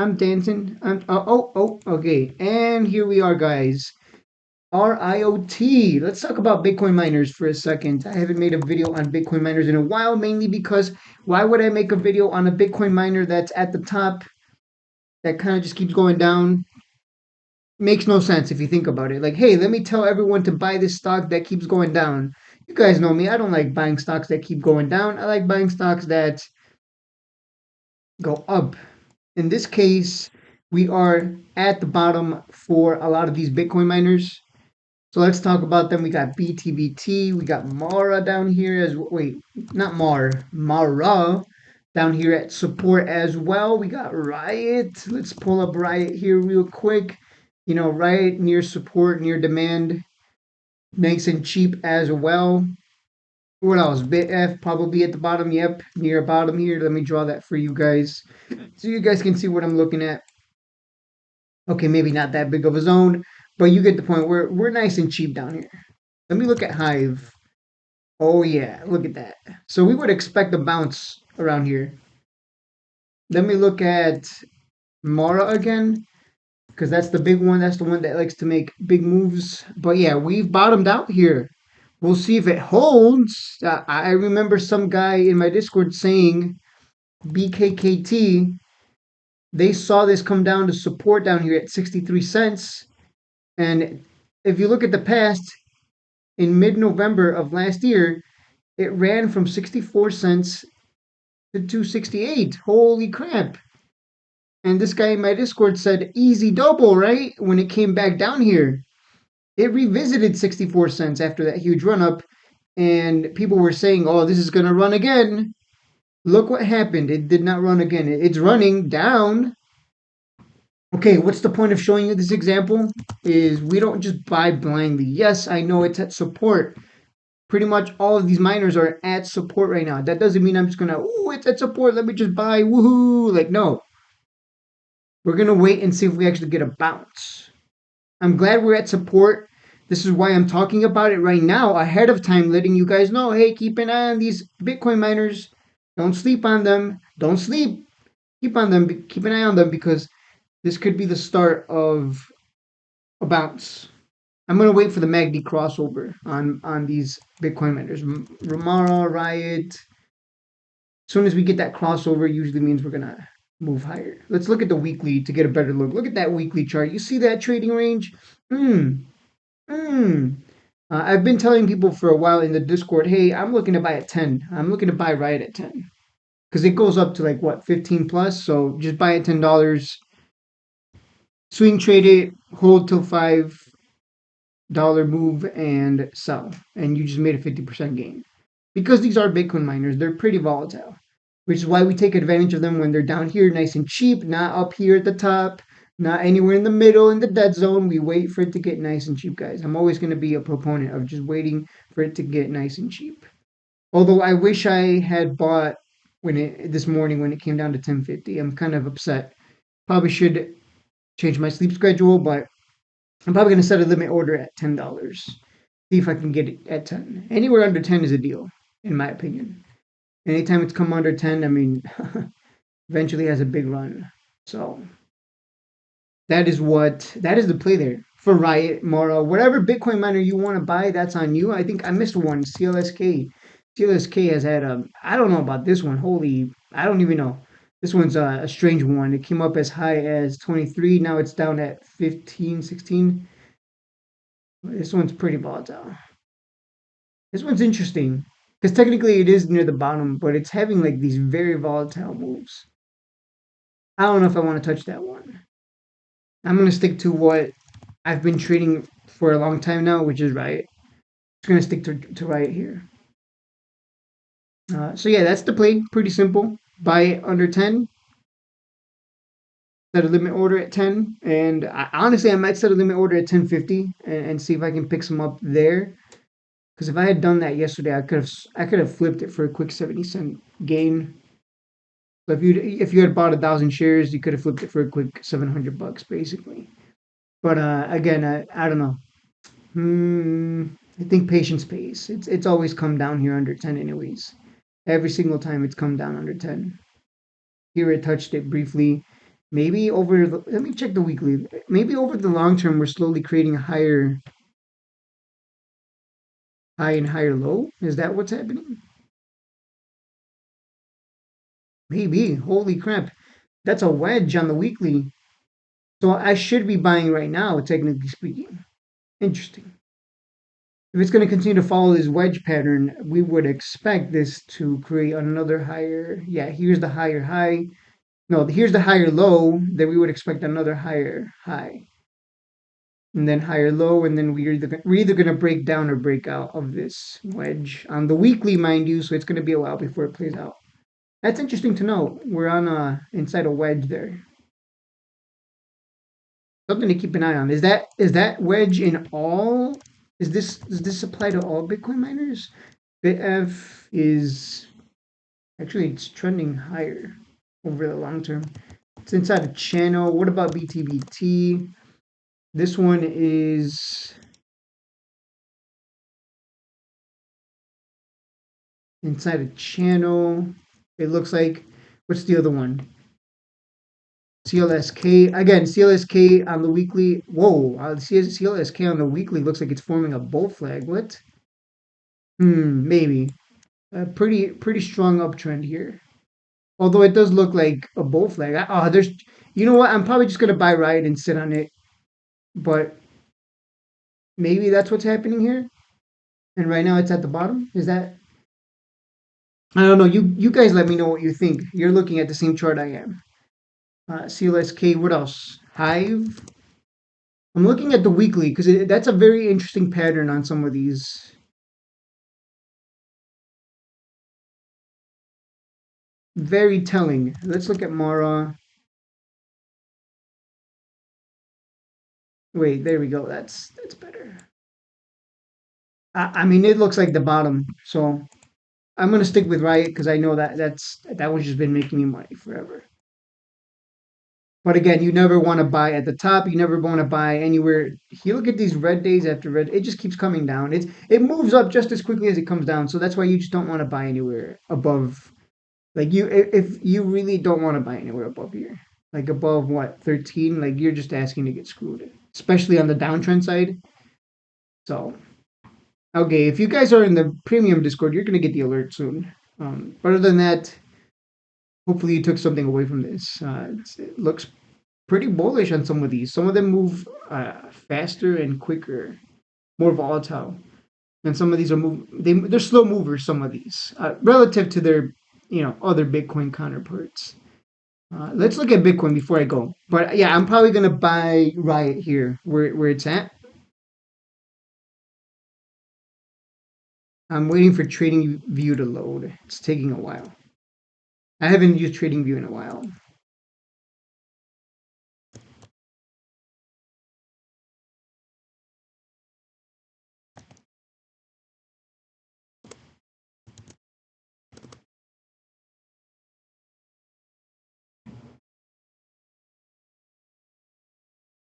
I'm dancing. Okay. And here we are, guys. RIOT. Let's talk about Bitcoin miners for a second. I haven't made a video on Bitcoin miners in a while, mainly because why would I make a video on a Bitcoin miner that's at the top that kind of just keeps going down? Makes no sense if you think about it. Like, hey, let me tell everyone to buy this stock that keeps going down. You guys know me. I don't like buying stocks that keep going down. I like buying stocks that go up. In this case, we are at the bottom for a lot of these Bitcoin miners. So let's talk about them. We got BTBT, we got Mara down here as wait, not Mara down here at support as well. We got Riot. Let's pull up Riot here real quick. You know, Riot near support, near demand, nice and cheap as well. What else? BitF probably at the bottom. Yep, near bottom here. Let me draw that for you guys so you guys can see what I'm looking at. Okay, maybe not that big of a zone, but you get the point. We're nice and cheap down here. Let me look at Hive. Oh yeah, look at that. So we would expect a bounce around here. Let me look at Mara again, because that's the big one. That's the one that likes to make big moves. But yeah, we've bottomed out here. We'll see if it holds. I remember some guy in my Discord saying BKKT. They saw this come down to support down here at 63 cents. And if you look at the past, in mid November of last year, it ran from 64 cents to 268. Holy crap. And this guy in my Discord said easy double, right? When it came back down here. It revisited 64 cents after that huge run up. And people were saying, oh, this is going to run again. Look what happened. It did not run again. It's running down. Okay, what's the point of showing you this example? Is we don't just buy blindly. Yes, I know it's at support. Pretty much all of these miners are at support right now. That doesn't mean I'm just gonna, oh, it's at support. Let me just buy, woohoo! Like, no, we're gonna wait and see if we actually get a bounce. I'm glad we're at support. This is why I'm talking about it right now, ahead of time, letting you guys know, hey, keep an eye on these Bitcoin miners. Don't sleep on them. Don't sleep. Keep on them. Keep an eye on them because this could be the start of a bounce. I'm gonna wait for the MACD crossover on these Bitcoin miners. Ramara, Riot. As soon as we get that crossover, usually means we're gonna move higher. Let's look at the weekly to get a better look. Look at that weekly chart. You see that trading range? Hmm. Hmm. I've been telling people for a while in the Discord, hey, I'm looking to buy at 10. I'm looking to buy Riot at 10 because it goes up to like what 15 plus. So just buy at $10. Swing trade it, hold till $5 move and sell, and you just made a 50% gain. Because these are Bitcoin miners, they're pretty volatile, which is why we take advantage of them when they're down here nice and cheap, not up here at the top, not anywhere in the middle in the dead zone. We wait for it to get nice and cheap, guys. I'm always going to be a proponent of just waiting for it to get nice and cheap. Although I wish I had bought when it this morning when it came down to 1050. I'm kind of upset. Probably should change my sleep schedule, but I'm probably going to set a limit order at $10. See if I can get it at 10. Anywhere under 10 is a deal, in my opinion. Anytime it's come under 10, I mean, eventually has a big run. So that is the play there for Riot, Mara, whatever Bitcoin miner you want to buy. That's on you. I think I missed one. CLSK. CLSK has had a. I don't know about this one. Holy, I don't even know. This one's a strange one. It came up as high as 23. Now it's down at 15, 16. This one's pretty volatile. This one's interesting because technically it is near the bottom, but it's having like these very volatile moves. I don't know if I want to touch that one. I'm gonna stick to what I've been trading for a long time now, which is Riot. Just gonna stick to Riot here. So yeah, that's the play. Pretty simple. Buy it under 10. Set a limit order at 10, and honestly, I might set a limit order at 1050 and see if I can pick some up there. Because if I had done that yesterday, I could have flipped it for a quick 70-cent gain. So if you had bought 1,000 shares, you could have flipped it for a quick $700 basically. But again, I don't know. I think patience pays. It's always come down here under 10 anyways. Every single time it's come down under 10. Here it touched it briefly, Maybe over the, let me check the weekly. Maybe over the long term, we're slowly creating a higher high and higher low. Is that what's happening? Maybe. Holy crap. That's a wedge on the weekly. So I should be buying right now, technically speaking. Interesting. If it's going to continue to follow this wedge pattern, we would expect this to create another higher. Yeah, here's the higher high. No, here's the higher low. Then we would expect another higher high. And then higher low, and then we're either going to break down or break out of this wedge on the weekly, mind you. So it's going to be a while before it plays out. That's interesting to know. We're on inside a wedge there. Something to keep an eye on. Is that wedge in all? Does this apply to all Bitcoin miners? BitF is actually it's trending higher over the long term. It's inside a channel. What about BTBT? This one is inside a channel. It looks like what's the other one? CLSK again. CLSK on the weekly. Whoa, CLSK on the weekly looks like it's forming a bull flag. What? Maybe a pretty strong uptrend here. Although it does look like a bull flag. Oh, there's. You know what? I'm probably just gonna buy Riot and sit on it. But maybe that's what's happening here. And right now it's at the bottom. Is that? I don't know. You guys let me know what you think. You're looking at the same chart I am. CLSK. What else? Hive. I'm looking at the weekly because that's a very interesting pattern on some of these. Very telling. Let's look at Mara. Wait, there we go. That's better. I mean, it looks like the bottom. So I'm gonna stick with Riot because I know that one's just been making me money forever. But again, you never want to buy at the top. You never want to buy anywhere. You look at these red days after red, it just keeps coming down. It moves up just as quickly as it comes down. So that's why you just don't want to buy anywhere above. Like if you really don't want to buy anywhere above here, like above what 13, like you're just asking to get screwed, especially on the downtrend side. So okay, if you guys are in the premium Discord, you're gonna get the alert soon. But other than that, hopefully you took something away from this. It looks pretty bullish on some of these. Some of them move faster and quicker, more volatile, and some of these they're slow movers. Some of these relative to their other Bitcoin counterparts. Let's look at Bitcoin before I go. But yeah, I'm probably gonna buy Riot here where it's at. I'm waiting for Trading View to load. It's taking a while. I haven't used Trading View in a while.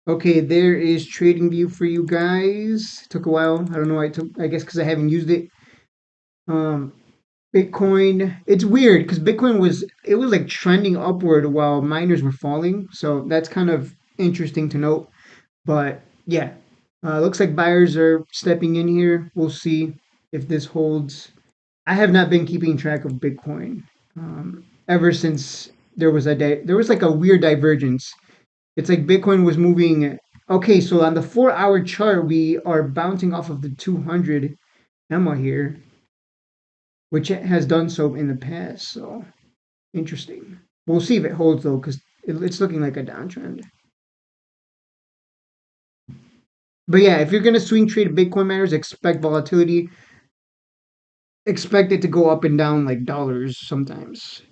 Okay, there is Trading View for you guys. Took a while. I don't know why it took. I guess because I haven't used it. Um, Bitcoin. It's weird because Bitcoin was like trending upward while miners were falling. So that's kind of interesting to note. But yeah, looks like buyers are stepping in here. We'll see if this holds. I have not been keeping track of Bitcoin ever since there was like a weird divergence. It's like Bitcoin was moving. Okay, so on the 4 hour chart, we are bouncing off of the 200 EMA here, which it has done so in the past. So interesting. We'll see if it holds though, because it's looking like a downtrend. But yeah, if you're gonna swing trade Bitcoin miners, expect volatility. Expect it to go up and down like dollars sometimes.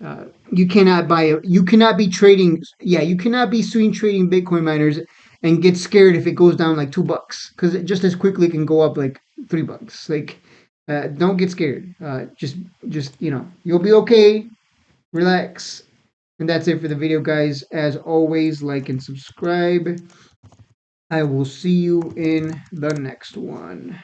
You cannot buy it. You cannot be trading. Yeah, you cannot be swing trading Bitcoin miners and get scared if it goes down like $2 because it just as quickly can go up like $3. Like, don't get scared. Just you'll be okay. Relax. And that's it for the video, guys. As always, like and subscribe. I will see you in the next one.